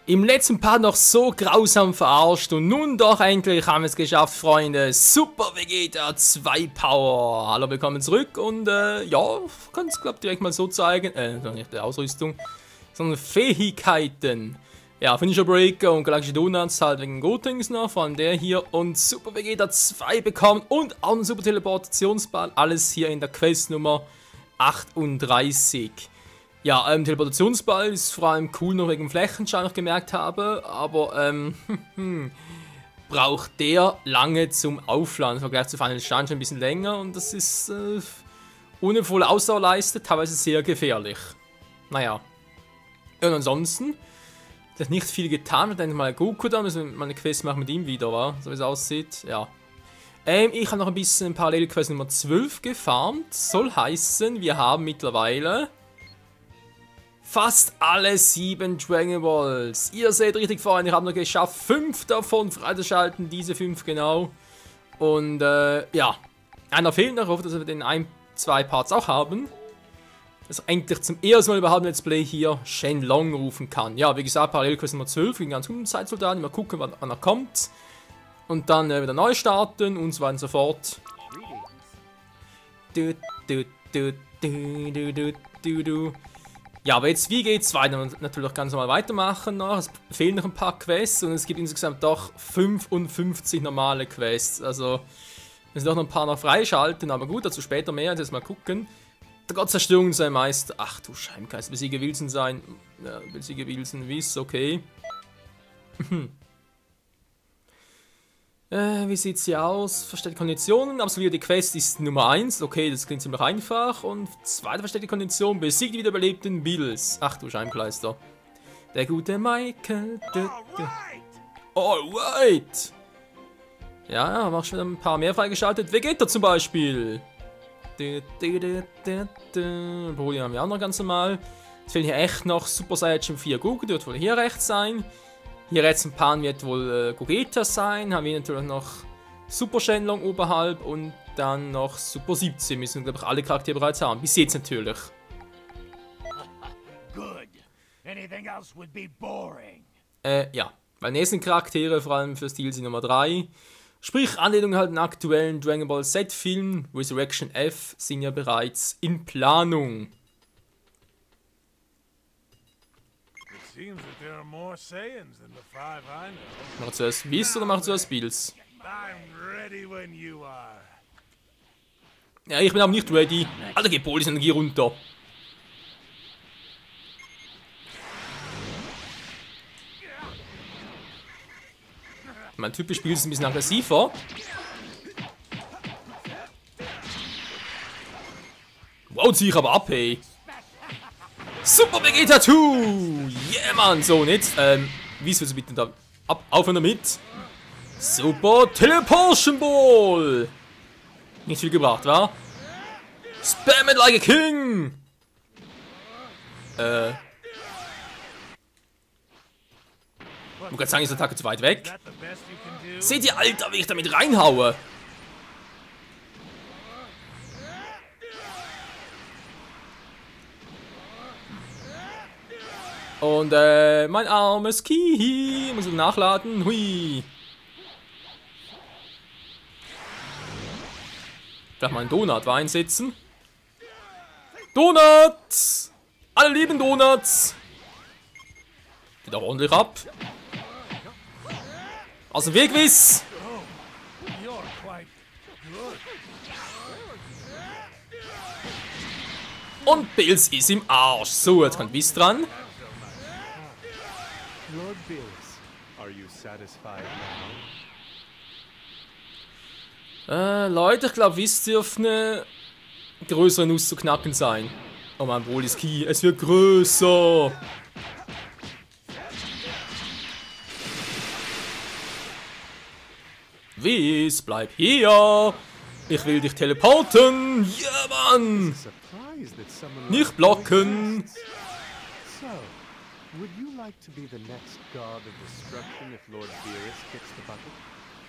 Im letzten Part noch so grausam verarscht und nun doch endlich haben wir es geschafft, Freunde. Super Vegeta 2 Power. Hallo, willkommen zurück und ja, kann es glaube direkt mal so zeigen. Nicht die Ausrüstung, sondern Fähigkeiten. Ja, Finisher Breaker und Galaktische Donuts halt wegen Gotings noch, vor allem der hier. Und Super Vegeta 2 bekommen und auch einen Super Teleportationsball. Alles hier in der Quest Nummer 38. Ja, Teleportationsball ist vor allem cool noch wegen dem Flächenschein, noch gemerkt habe, aber braucht der lange zum Aufladen, im Vergleich zu Final Stein schon ein bisschen länger und das ist ohne volle Ausdauerleiste teilweise sehr gefährlich. Naja, und ansonsten hat nicht viel getan, wir dann mal Goku da, müssen wir mal eine Quest machen mit ihm wieder, wa? So wie es aussieht, ja. Ich habe noch ein bisschen Parallelquest Nummer 12 gefarmt, soll heißen, wir haben mittlerweile fast alle 7 Dragon Balls. Ihr seht richtig, Freunde, ich habe noch geschafft, 5 davon freizuschalten, diese 5 genau. Und ja, einer fehlt noch, ich hoffe, dass wir den 2 Parts auch haben. Dass ich endlich zum ersten Mal überhaupt ein Let's Play hier Shenlong rufen kann. Ja, wie gesagt, Parallelquest Nummer 12, gegen ganz guten Zeitsoldaten, mal gucken, wann er kommt. Und dann wieder neu starten und so weiter und so fort. Ja, aber jetzt, wie geht's weiter? Natürlich ganz normal weitermachen noch. Es fehlen noch ein paar Quests und es gibt insgesamt doch 55 normale Quests. Also, wir müssen doch noch ein paar noch freischalten, aber gut, dazu später mehr. Jetzt mal gucken. Der Gottzerstörung sei Meister. Ach du Scheibenkreis, besiege Wilson sein. Ja, besiege Wilson, Wiss, okay. Wie sieht's hier aus? Versteckte Konditionen, absolviere die Quest ist Nummer 1. Okay, das klingt ziemlich einfach. Und zweite versteckte Kondition, besiege die wiederbelebten Bills. Ach du Scheibenkleister. Der gute Michael. Alright. Ja, mach schon ein paar mehr freigeschaltet. Vegeta zum Beispiel. Broly haben wir auch noch ganz normal. Es fehlen hier echt noch Super Saiyan 4 Goku, wird wohl hier rechts sein. Hier rechts ein Pan wird wohl Gogeta sein. Haben wir natürlich noch Super Shenlong oberhalb und dann noch Super 17. Müssen wir, glaube ich, alle Charaktere bereits haben. Bis jetzt natürlich. Ja, weil nächsten Charaktere, vor allem für Stil, sind Nummer 3. Sprich, Anlehnungen halt an aktuellen Dragon Ball Z Film, Resurrection F, sind ja bereits in Planung. Mach zuerst Biss oder mach zuerst Bills? Ja, ich bin aber nicht ready. Alter, geht Polis Energie runter. Mein typisch Spiel ist ein bisschen aggressiver. Wow, zieh ich aber ab, hey. Super Vegeta 2! Yeah, Mann! So, und jetzt, wie ist es bitte da? Aufhören damit! Super Teleportation Ball! Nicht viel gebracht, wa? Spam it like a king! Du kannst sagen, ist die Attacke zu weit weg. Seht ihr, Alter, wie ich damit reinhaue? Und mein armes Kihi. Muss ich nachladen. Hui. Vielleicht mal einen Donut einsetzen. Donuts! Alle lieben Donuts! Geht auch ordentlich ab. Aus dem Weg, Wiss! Und Bills ist im Arsch. So, jetzt kommt Wiss dran. Leute, ich glaube, Wiss dürfte eine größere Nuss zu knacken sein. Oh mein Broly ist Key, es wird größer. Wiss, bleib hier. Ich will dich teleporten. Ja, Mann. Nicht blocken.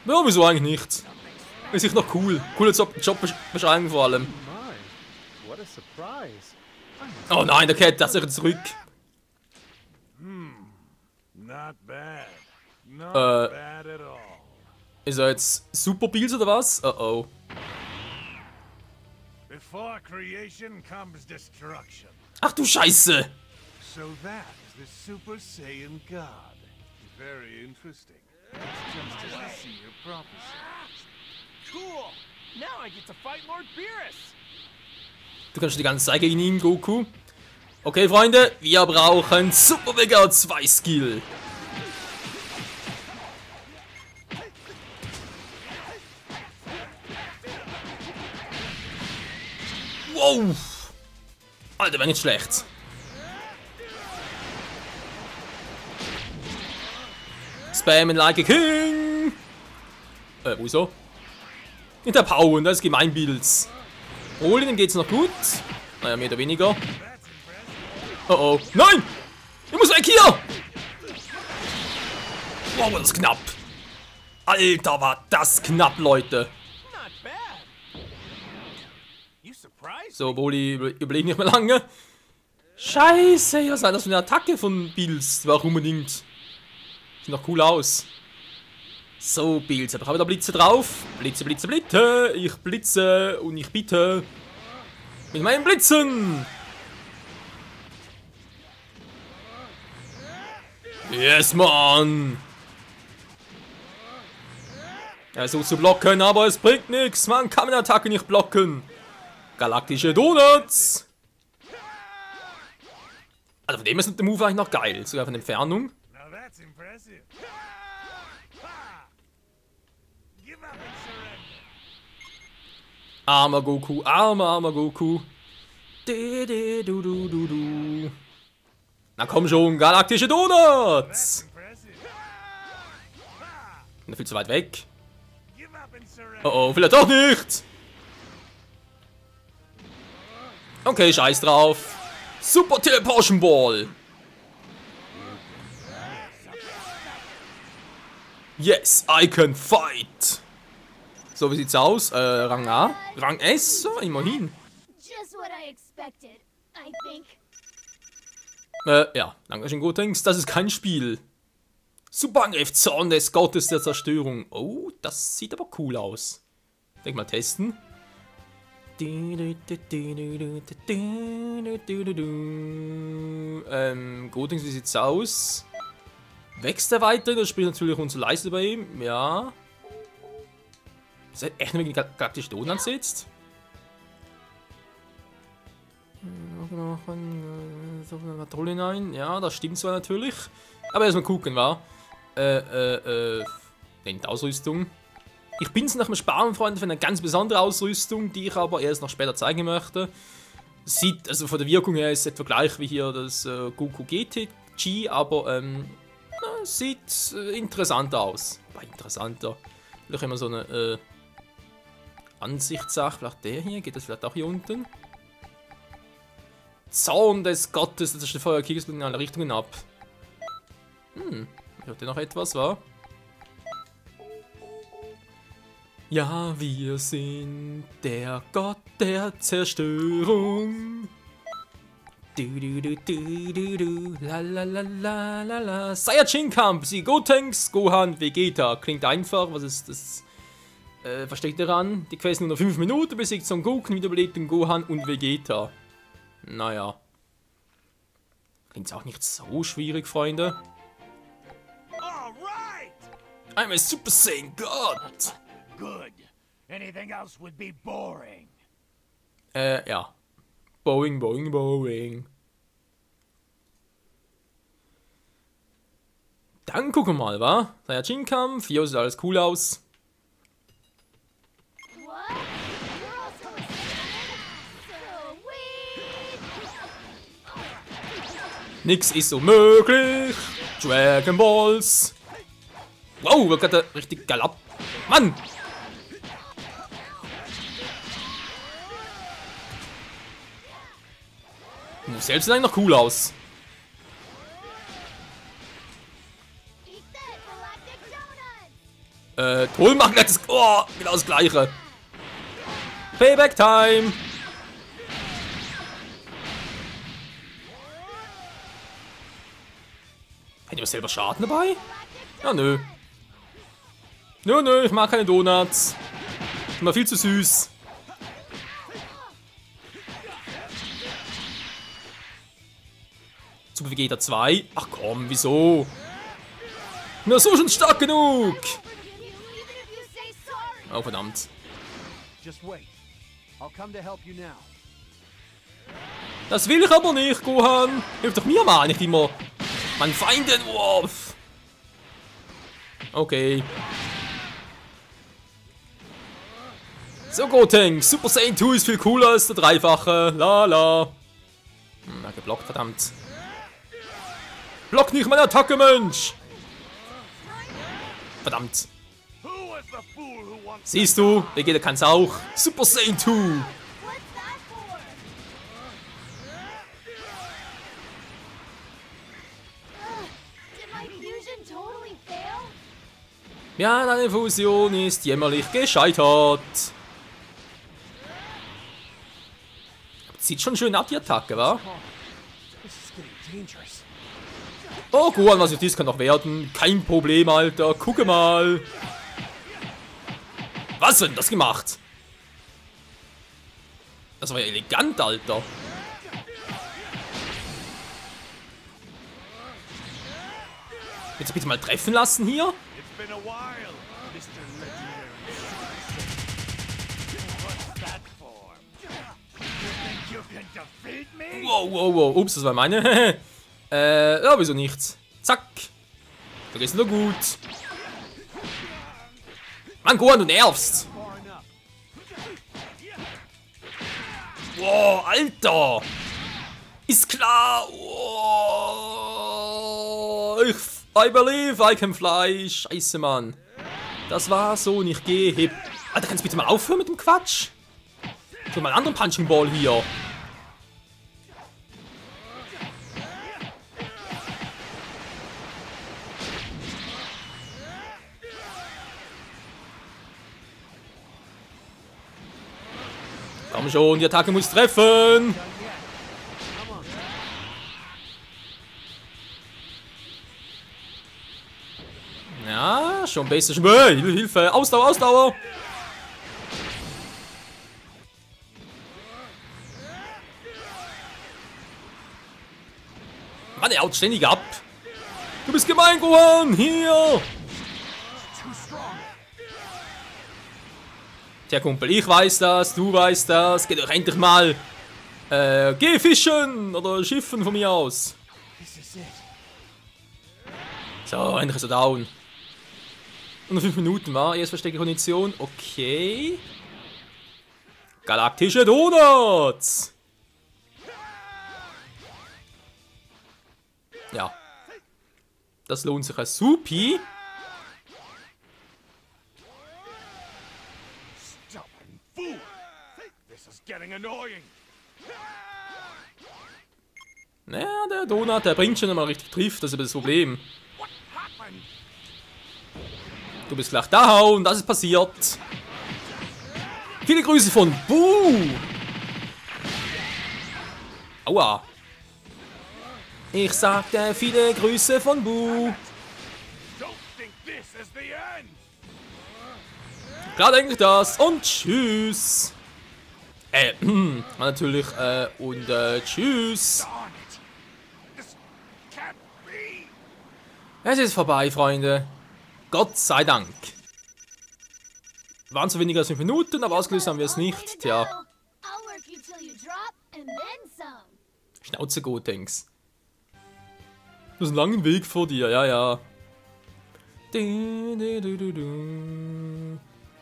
Ja, wieso eigentlich nicht? Ist ich noch cool. Coole Jobbeschreibung vor allem. Oh nein, der Cat, das ist zurück. Not bad. Not bad at all. Ist er jetzt Super Bills oder was? Oh oh. Before creation comes destruction. Ach du Scheiße! So that is the Super Saiyan God. Very interesting. It's just as the seer prophesied. Cool! Now I get to fight Lord Beerus! Du kannst die ganze Zeit gegen ihn, Goku. Okay, Freunde, wir brauchen Super Vega 2 Skill. Wow! Alter, wäre nicht schlecht. Spammen like a king! Wieso? Hinter Pauen, das ist Gemeinbilds. Rollinen geht's noch gut. Naja, mehr oder weniger. Oh oh. Nein! Ich muss weg hier! Wow, war das knapp. Alter, war das knapp, Leute. Not bad! You surprised? So, Broly überlegt nicht mehr lange. Scheiße, was war das für eine Attacke von Bills? Warum unbedingt? Sieht noch cool aus. So, Bills, aber ich habe da Blitze drauf. Blitze, Blitze, Blitze. Ich blitze und ich bitte. Mit meinen Blitzen. Yes, Mann. Er versucht zu blocken, aber es bringt nichts. Man kann eine Attacke nicht blocken. Galaktische Donuts. Also von dem ist der Move eigentlich noch geil. Sogar von der Entfernung. Now that's impressive. Give up and surrender. Armer Goku, armer Goku. Du. Na komm schon, galaktische Donuts. Impressive. Bin viel zu weit weg. Give up and surrender. Oh, vielleicht doch nicht. Okay, scheiß drauf. Super Teleportation Ball. Yes, I can fight. So, wie sieht's aus? Rang A? Rang S? So, immerhin. Just what I expected, I think. Ja, danke schön, Gotenks. Das ist kein Spiel. Superangriff, Zorn des Gottes der Zerstörung. Oh, das sieht aber cool aus. Denk mal testen. Gotenks, wie sieht's aus? Wächst er weiter? Das spielt natürlich unsere Leiste bei ihm. Ja. Ist er echt nur gegen galaktische Donuts sitzt? Patrouille hinein. Ja, das stimmt zwar natürlich. Aber erstmal gucken, wa? Ausrüstung. Ich bin nach dem Sparen, Freunde, für eine ganz besondere Ausrüstung, die ich aber erst noch später zeigen möchte. Sieht, also von der Wirkung her ist es etwa gleich wie hier das Goku GT-G, aber sieht interessanter aus. Interessanter. Vielleicht immer so eine Ansichtssache. Vielleicht der hier, geht das vielleicht auch hier unten? Zorn des Gottes, das ist der Feuer, kriegst du in alle Richtungen ab. Ich hatte noch etwas, wa? Ja, wir sind der Gott der Zerstörung. Lalalala. Saiyajin-Kampf, sie Gotenks, Gohan, Vegeta. Klingt einfach, was ist das? Versteckt daran? Die Quest nur noch 5 Minuten, besiegt Son Goku, wiederbelebten Gohan und Vegeta. Naja. Klingt auch nicht so schwierig, Freunde. All right. I'm a Super Saiyan God. Good. Anything else would be boring. Ja. Boing. Dann gucken wir mal, wa? Saiyajin-Kampf, hier sieht alles cool aus. What? You're also a Sweet! Nix ist unmöglich. Dragon Balls. Wow, wir gerade richtig galopp. Mann! Selbst sieht eigentlich noch cool aus. Eat that, Galactic Donuts! Trollmagnet ist genau das gleiche. Payback Time. Hat jemand selber Schaden dabei? Ja, nö. Nö, ich mag keine Donuts. Immer viel zu süß. Super Vegeta 2. Ach komm, wieso? Na, so schon stark genug. Forgive you even if you say sorry. Oh, verdammt. Just wait. I'll come to help you now. Das will ich aber nicht, Gohan. Hilf doch mir mal, nicht immer meinen Feinden. Wow. Okay. So, Gotenk. Super Saiyan 2 ist viel cooler als der Dreifache. Lala. Na, geblockt, verdammt. Block nicht meine Attacke, Mensch. Verdammt. Who was the fool who wants Siehst du, Vegeta kann's auch. Super Saiyan 2. What's that for? Did my fusion totally fail? Ja, deine Fusion ist jämmerlich gescheitert. Sieht schon schön ab, die Attacke, wa? This is getting dangerous. Oh, Gohan, was ich dies kann noch werden. Kein Problem, Alter. Gucke mal. Was hat denn das gemacht? Das war ja elegant, Alter. Willst du bitte mal treffen lassen hier? It's been a while, Mr. Legendary. What's that for? You think you can defeat me? Wow. Ups, das war meine. Ja, wieso nicht? Zack. Vergiss nur gut. Mann, Gohan, du nervst. Far enough. Wow, Alter. Ist klar. Wow. I believe I can fly. Scheiße, Mann. Das war so nicht geheb. Alter, kannst du bitte mal aufhören mit dem Quatsch? So, mal einen anderen Punching Ball hier. Komm schon, die Attacke muss treffen. Ja, schon besser. Hilfe, Ausdauer. Mann, er haut ständig ab. Du bist gemein, Gohan. Hier. Too strong. Tja, Kumpel, ich weiß das, du weißt das. Geh doch endlich mal. Geh fischen oder schiffen von mir aus. This is it. So, endlich ist er down. Und noch 5 Minuten, war erst versteckte Kondition. Okay. Galaktische Donuts. Ja. Das lohnt sich als Supi. Stubborn fool! This is getting annoying. Naja, der Donut, der bringt schon einmal richtig trifft, das ist aber das Problem. What happened? Du bist gleich down, das ist passiert. Viele Grüße von Boo. Aua. Ich sagte viele Grüße von Boo. Don't think this is the end! Klar denke ich das. Und tschüss. Natürlich, und tschüss. Darn it! This can't be! Es ist vorbei, Freunde. Gott sei Dank. Waren zwar weniger als 5 Minuten, aber ausgelöst haben wir es nicht. Tja, I'll work you till you drop and then some. Schnauze gut, denkst. Du hast einen langen Weg vor dir, ja.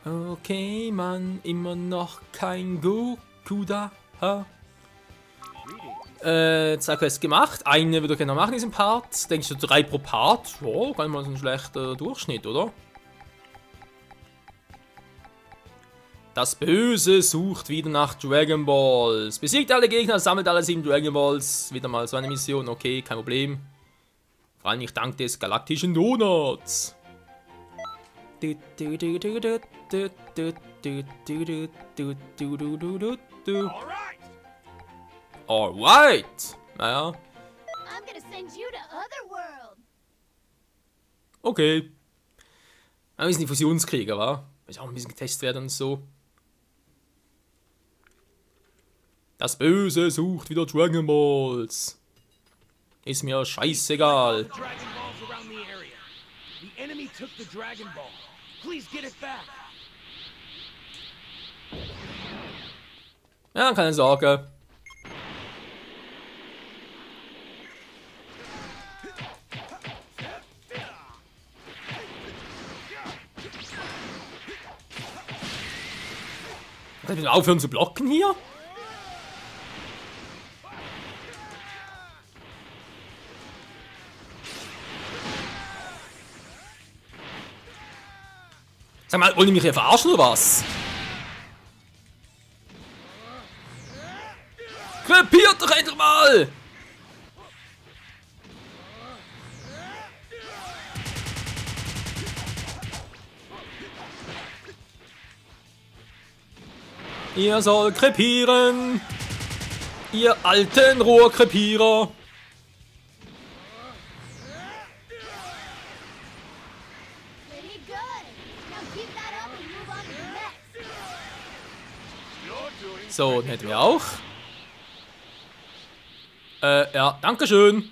Okay, Mann, immer noch kein Goku da. Quest gemacht. Eine würde ich gerne noch machen in diesem Part. Denkst du 3 pro Part? Ja, gar nicht mal so ein schlechter Durchschnitt, oder? Das Böse sucht wieder nach Dragon Balls. Besiegt alle Gegner, sammelt alle 7 Dragon Balls. Wieder mal so eine Mission, okay, kein Problem. Vor allem nicht dank des galaktischen Donuts. Alright! Alright. Naja. I'm gonna send you to Otherworld. Okay. Wir sind die Fusionskrieger, wa? Muss auch ein bisschen getestet werden und so. Das Böse sucht wieder Dragon Balls. Ist mir scheißegal. Dragon Balls around the area. The enemy took the Dragon Ball. Please get it back. Ja, keine Sorge. Kann ich aufhören zu blocken hier? Sag mal, wollen die mich hier verarschen oder was? Krepiert doch endlich mal! Ihr soll krepieren! Ihr alten Rohrkrepierer! Pretty good. Now keep that up and move on to the next. You're doing So, den hätten wir auch. Ja, dankeschön.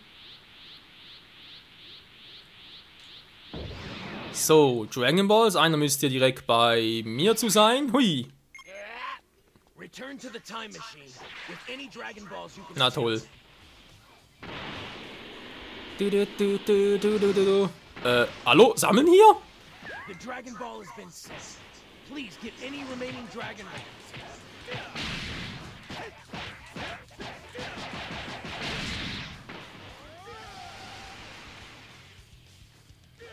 So, Dragon Balls. Einer müsste ja direkt bei mir zu sein. Hui. Return to the time machine with any Dragon Balls you can. Na toll. Hallo? Sammeln hier? The Dragon Ball has been sent. Please get any remaining Dragon Balls.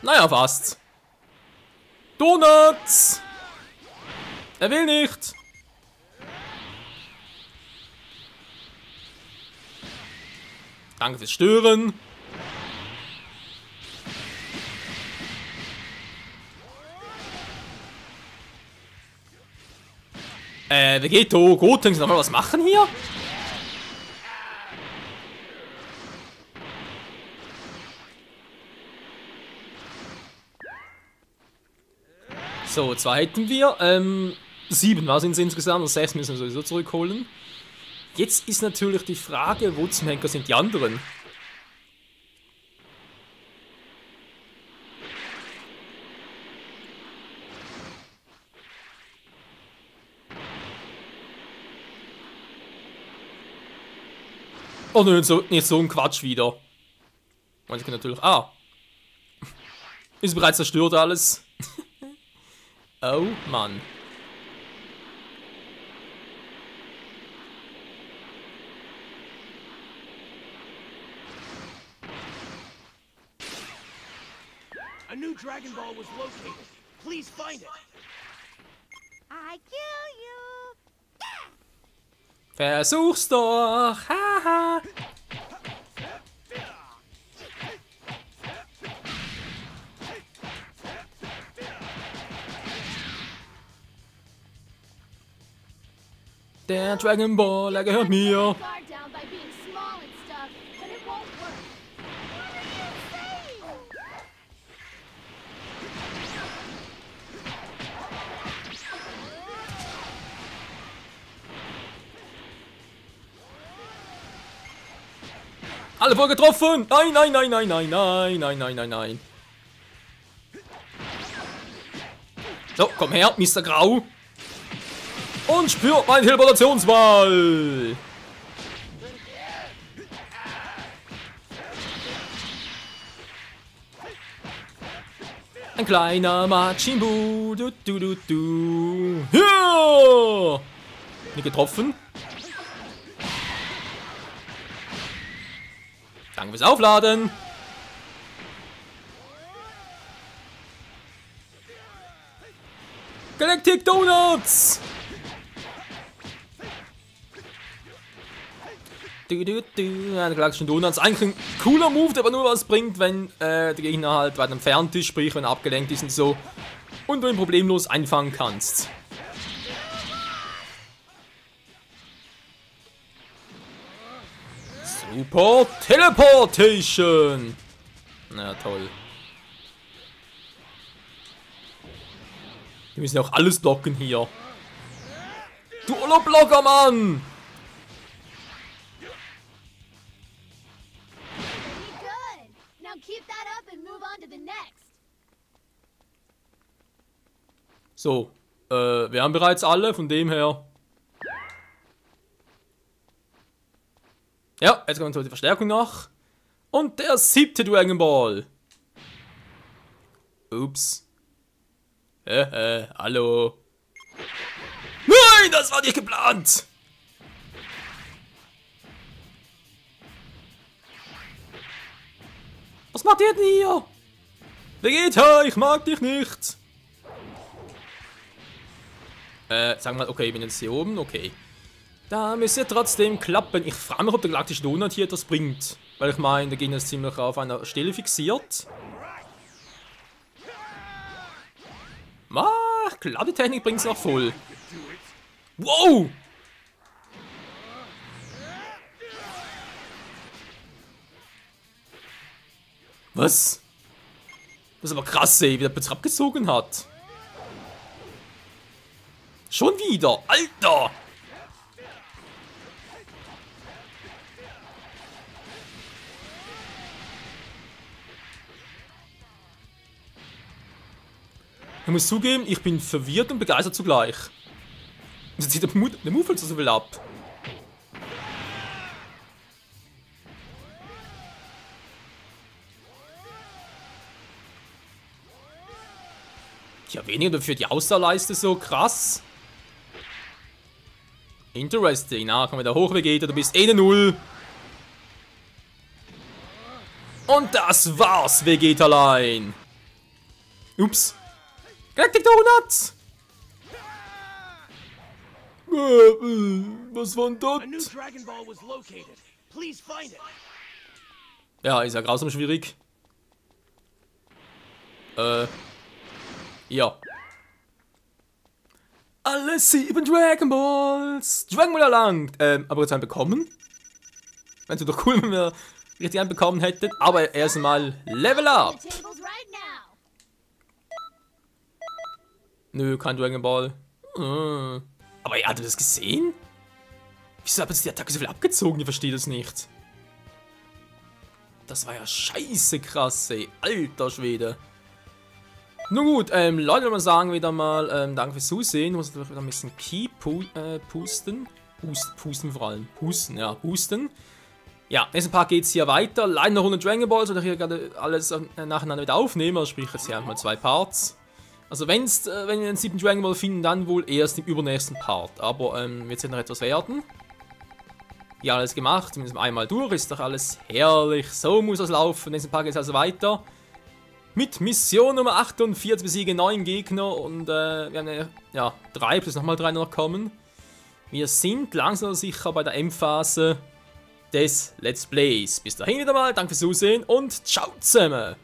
Naja, fast. Donuts! Er will nicht. Danke fürs Stören. Vegeto, Goten, sollen wir was machen hier? So, 2 hätten wir. 7 war sind es insgesamt, und 6 müssen wir sowieso zurückholen. Jetzt ist natürlich die Frage, wo zum Henker sind die anderen? Oh nö, nicht so ein Quatsch wieder. Und ich kann natürlich... Ah. Ist bereits zerstört alles. Oh Mann. A new Dragon Ball was located. Please find it. I kill you. Versuch's doch. Haha. Der Dragon Ball, er gehört mir. Guard down by being small and stuff, but it won't work. What are you saying? Alle voll getroffen. Nein, nein, nein, nein, nein, nein, nein, nein, nein, nein. So, komm her, Mr. Grau. Und spürt meinen Teleportationsball. Ein kleiner Majin Buu. Du, du, du, du. Ja! Nicht getroffen. Danke fürs Aufladen. Galactic Donuts. Ja, der Galactic Donuts. Eigentlich ein cooler Move, der aber nur was bringt, wenn der Gegner halt weit entfernt ist, sprich wenn er abgelenkt ist und so. Und du ihn problemlos einfangen kannst. Super Teleportation! Na toll. Wir müssen ja auch alles blocken hier. Du Blocker, Mann! Pretty good. Now keep that up and move on to the next. So, wir haben bereits alle, von dem her. Ja, jetzt kommt die Verstärkung nach. Und der 7. Dragon Ball. Ups. Hallo. Nein, das war nicht geplant. Was macht ihr denn hier? Vegeta, ich mag dich nicht. Sagen wir mal, okay, ich bin jetzt hier oben, okay. Da müsste trotzdem klappen. Ich frage mich, ob der galaktische Donut hier etwas bringt. Weil ich meine, der Gegner ist ziemlich auf einer Stelle fixiert. Klar, die Technik bringt es noch voll. Wow! Was? Das ist aber krass, ey, wie der plötzlich abgezogen hat. Schon wieder, Alter! Ich muss zugeben, ich bin verwirrt und begeistert zugleich. Jetzt zieht der Move so viel ab. Ja, weniger dafür die Ausdauerleiste so krass. Interesting. Na, komm wieder hoch, Vegeta, du bist eine 0. Und das war's, Vegetalein. Ups. Galactic Donuts! Was war denn A new das? Dragon Ball was located. Please find it. Ja, ist ja grausam schwierig. Ja. Alle 7 Dragon Balls! Dragon Ball erlangt! Aber jetzt einen bekommen? Wäre doch cool, wenn wir richtig einen bekommen hätten. Aber erstmal Level Up! The table's right now. Nö, kein Dragon Ball. Aber ihr hattet das gesehen? Wieso hat jetzt die Attacke so viel abgezogen? Ich verstehe das nicht. Das war ja scheiße krass, ey. Alter Schwede. Nun gut, Leute, ich mal sagen wieder mal, danke fürs Zusehen. Ich muss natürlich wieder ein bisschen Key pusten. Pusten vor allem. Pusten, ja, pusten. Ja, nächsten Part geht es hier weiter. Leider noch 100 Dragon Balls, weil ich hier gerade alles nacheinander wieder aufnehme. Also sprich jetzt hier einfach mal 2 Parts. Also wenn wir den 7. Dragon Ball finden, dann wohl erst im übernächsten Part. Aber wird noch etwas werden. Ja, alles gemacht, zumindest einmal durch, ist doch alles herrlich. So muss das laufen. Nächsten Part geht es also weiter. Mit Mission Nummer 48 besiegen 9 Gegner und wir haben ja 3 plus nochmal 3 noch kommen. Wir sind langsam aber sicher bei der Endphase des Let's Plays. Bis dahin wieder mal, danke fürs Zusehen und ciao zusammen!